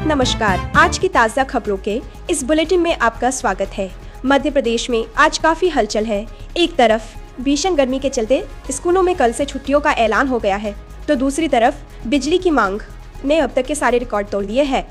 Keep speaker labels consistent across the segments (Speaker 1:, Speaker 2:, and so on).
Speaker 1: नमस्कार, आज की ताज़ा खबरों के इस बुलेटिन में आपका स्वागत है। मध्य प्रदेश में आज काफी हलचल है। एक तरफ भीषण गर्मी के चलते स्कूलों में कल से छुट्टियों का ऐलान हो गया है, तो दूसरी तरफ बिजली की मांग ने अब तक के सारे रिकॉर्ड तोड़ दिए हैं।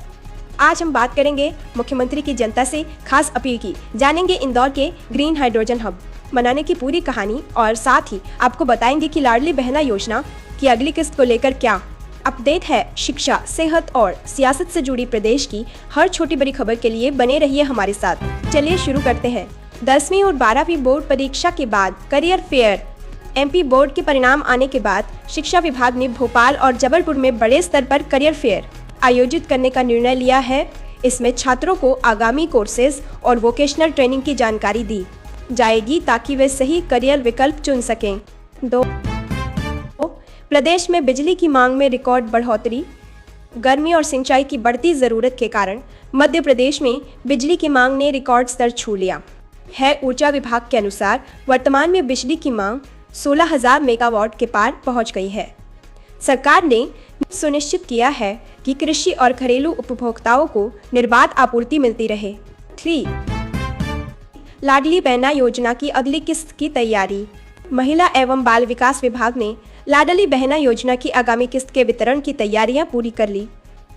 Speaker 1: आज हम बात करेंगे मुख्यमंत्री की जनता से खास अपील की, जानेंगे इंदौर के ग्रीन हाइड्रोजन हब मनाने की पूरी कहानी और साथ ही आपको बताएंगे कि लाडली बहना योजना की अगली किस्त को लेकर क्या अपडेट है। शिक्षा, सेहत और सियासत से जुड़ी प्रदेश की हर छोटी बड़ी खबर के लिए बने रहिए हमारे साथ। चलिए शुरू करते हैं। 10वीं और 12वीं बोर्ड परीक्षा के बाद करियर फेयर एमपी बोर्ड के परिणाम आने के बाद शिक्षा विभाग ने भोपाल और जबलपुर में बड़े स्तर पर करियर फेयर आयोजित करने का निर्णय लिया है। इसमें छात्रों को आगामी कोर्सेज और वोकेशनल ट्रेनिंग की जानकारी दी जाएगी ताकि वे सही करियर विकल्प चुन सकें। प्रदेश में बिजली की मांग में रिकॉर्ड बढ़ोतरी। गर्मी और सिंचाई की बढ़ती ज़रूरत के कारण मध्य प्रदेश में बिजली की मांग ने रिकॉर्ड स्तर छू लिया है। ऊर्जा विभाग के अनुसार वर्तमान में बिजली की मांग 16,000 मेगावाट के पार पहुंच गई है। सरकार ने सुनिश्चित किया है कि कृषि और घरेलू उपभोक्ताओं को निर्बाध आपूर्ति मिलती रहे। 3. लाडली बहना योजना की अगली किस्त की तैयारी। महिला एवं बाल विकास विभाग ने लाडली बहना योजना की आगामी किस्त के वितरण की तैयारियां पूरी कर ली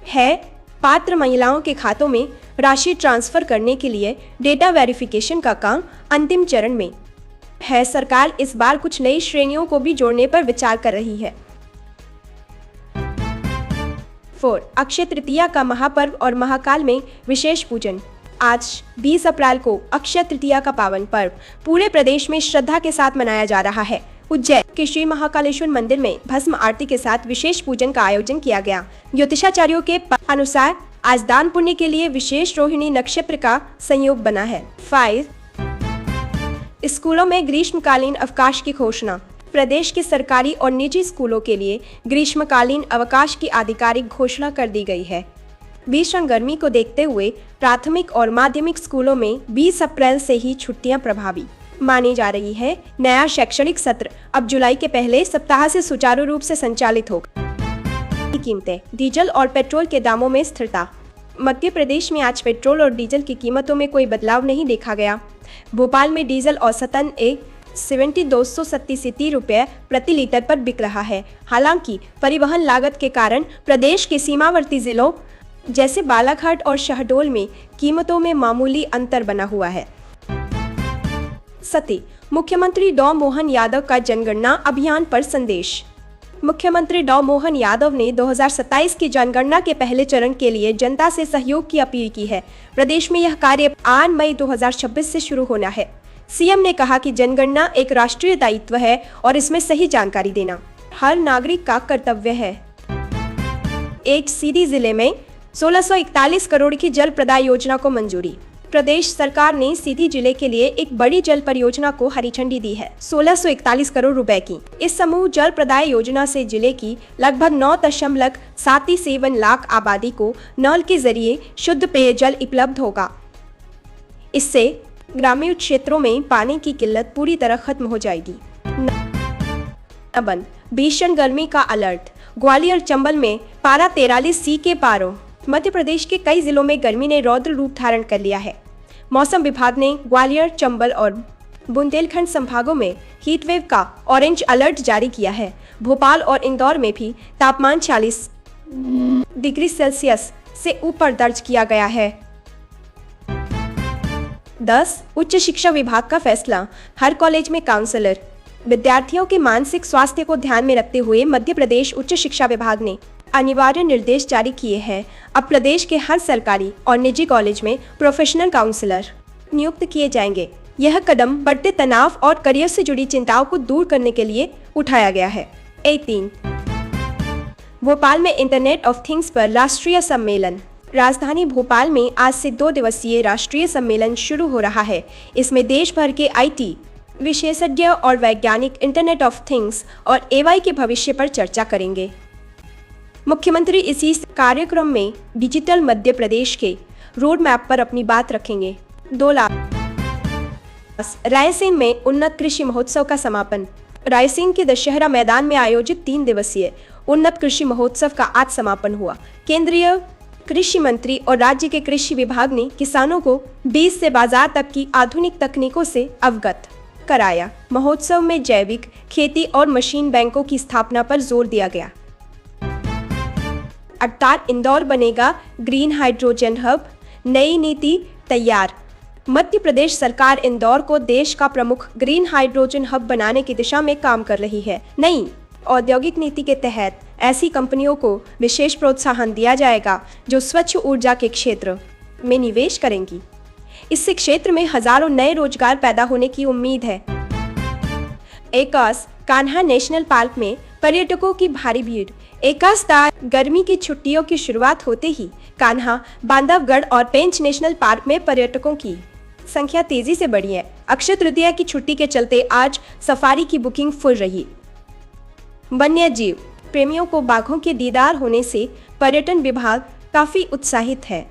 Speaker 1: है। पात्र महिलाओं के खातों में राशि ट्रांसफर करने के लिए डेटा वेरिफिकेशन का काम अंतिम चरण में है। सरकार इस बार कुछ नई श्रेणियों को भी जोड़ने पर विचार कर रही है। 4. अक्षय तृतीया का महापर्व और महाकाल में विशेष पूजन। आज 20 अप्रैल को अक्षय तृतीया का पावन पर्व पूरे प्रदेश में श्रद्धा के साथ मनाया जा रहा है। उज्जैन के श्री महाकालेश्वर मंदिर में भस्म आरती के साथ विशेष पूजन का आयोजन किया गया। ज्योतिषाचार्यों के अनुसार आज दान पुण्य के लिए विशेष रोहिणी नक्षत्र का संयोग बना है। 5. स्कूलों में ग्रीष्मकालीन अवकाश की घोषणा। प्रदेश के सरकारी और निजी स्कूलों के लिए ग्रीष्मकालीन अवकाश की आधिकारिक घोषणा कर दी गई है। भीषण गर्मी को देखते हुए प्राथमिक और माध्यमिक स्कूलों में 20 अप्रैल से ही छुट्टियां प्रभावी मानी जा रही है। नया शैक्षणिक सत्र अब जुलाई के पहले सप्ताह से सुचारू रूप से संचालित होगा। कीमतें। डीजल और पेट्रोल के दामों में स्थिरता। मध्य प्रदेश में आज पेट्रोल और डीजल की कीमतों में कोई बदलाव नहीं देखा गया। भोपाल में डीजल औसतन 7237 रुपये प्रति लीटर पर बिक रहा है। हालांकि परिवहन लागत के कारण प्रदेश के सीमावर्ती जिलों जैसे बालाघाट और शहडोल में कीमतों में मामूली अंतर बना हुआ है। सती, मुख्यमंत्री डॉ मोहन यादव का जनगणना अभियान पर संदेश। मुख्यमंत्री डॉ मोहन यादव ने 2027 की जनगणना के पहले चरण के लिए जनता से सहयोग की अपील की है। प्रदेश में यह कार्य 8 मई 2026 से शुरू होना है। सीएम ने कहा कि जनगणना एक राष्ट्रीय दायित्व है और इसमें सही जानकारी देना हर नागरिक का कर्तव्य है। एक सीधी जिले में 1641 करोड़ की जल प्रदाय योजना को मंजूरी। प्रदेश सरकार ने सीधी जिले के लिए एक बड़ी जल परियोजना को हरी झंडी दी है, 1641 करोड़ रुपए की। इस समूह जल प्रदाय योजना से जिले की लगभग 9.77 लाख आबादी को नल के जरिए शुद्ध पेयजल उपलब्ध होगा। इससे ग्रामीण क्षेत्रों में पानी की किल्लत पूरी तरह खत्म हो जाएगी। भीषण गर्मी का अलर्ट। ग्वालियर चंबल में पारा 43°C के पारों। मध्य प्रदेश के कई जिलों में गर्मी ने रौद्र रूप धारण कर लिया है। मौसम विभाग ने ग्वालियर, चंबल और बुंदेलखंड संभागों में हीट वेव का ऑरेंज अलर्ट जारी किया है। भोपाल और इंदौर में भी तापमान 40 डिग्री सेल्सियस से ऊपर दर्ज किया गया है। 10. उच्च शिक्षा विभाग का फैसला। हर कॉलेज में काउंसलर। विद्यार्थियों के मानसिक स्वास्थ्य को ध्यान में रखते हुए मध्य प्रदेश उच्च शिक्षा विभाग ने अनिवार्य निर्देश जारी किए हैं। अब प्रदेश के हर सरकारी और निजी कॉलेज में प्रोफेशनल काउंसलर नियुक्त किए जाएंगे। यह कदम बढ़ते तनाव और करियर से जुड़ी चिंताओं को दूर करने के लिए उठाया गया है। 3. भोपाल में इंटरनेट ऑफ थिंग्स पर राष्ट्रीय सम्मेलन। राजधानी भोपाल में आज से 2 दिवसीय राष्ट्रीय सम्मेलन शुरू हो रहा है। इसमें देश भर के IT विशेषज्ञ और वैज्ञानिक इंटरनेट ऑफ थिंग्स और AI के भविष्य पर चर्चा करेंगे। मुख्यमंत्री इसी कार्यक्रम में डिजिटल मध्य प्रदेश के रोड मैप पर अपनी बात रखेंगे। 2 लाख। रायसेन में उन्नत कृषि महोत्सव का समापन। रायसेन के दशहरा मैदान में आयोजित 3 दिवसीय उन्नत कृषि महोत्सव का आज समापन हुआ। केंद्रीय कृषि मंत्री और राज्य के कृषि विभाग ने किसानों को बीज से बाजार तक की आधुनिक तकनीकों से अवगत कराया। महोत्सव में जैविक खेती और मशीन बैंकों की स्थापना पर जोर दिया गया। अर्थात इंदौर बनेगा ग्रीन हाइड्रोजन हब, नई नीति तैयार। मध्य प्रदेश सरकार इंदौर को देश का प्रमुख ग्रीन हाइड्रोजन हब बनाने की दिशा में काम कर रही है। नई औद्योगिक नीति के तहत ऐसी कंपनियों को विशेष प्रोत्साहन दिया जाएगा जो स्वच्छ ऊर्जा के क्षेत्र में निवेश करेंगी। इससे क्षेत्र में हजारों नए रोजगार पैदा होने की उम्मीद है। एकास कान्हा नेशनल पार्क में पर्यटकों की भारी भीड़। एकासदार गर्मी की छुट्टियों की शुरुआत होते ही कान्हा, बांधवगढ़ और पेंच नेशनल पार्क में पर्यटकों की संख्या तेजी से बढ़ी है। अक्षय तृतीया की छुट्टी के चलते आज सफारी की बुकिंग फुल रही। वन्य जीव प्रेमियों को बाघों के दीदार होने से पर्यटन विभाग काफी उत्साहित है।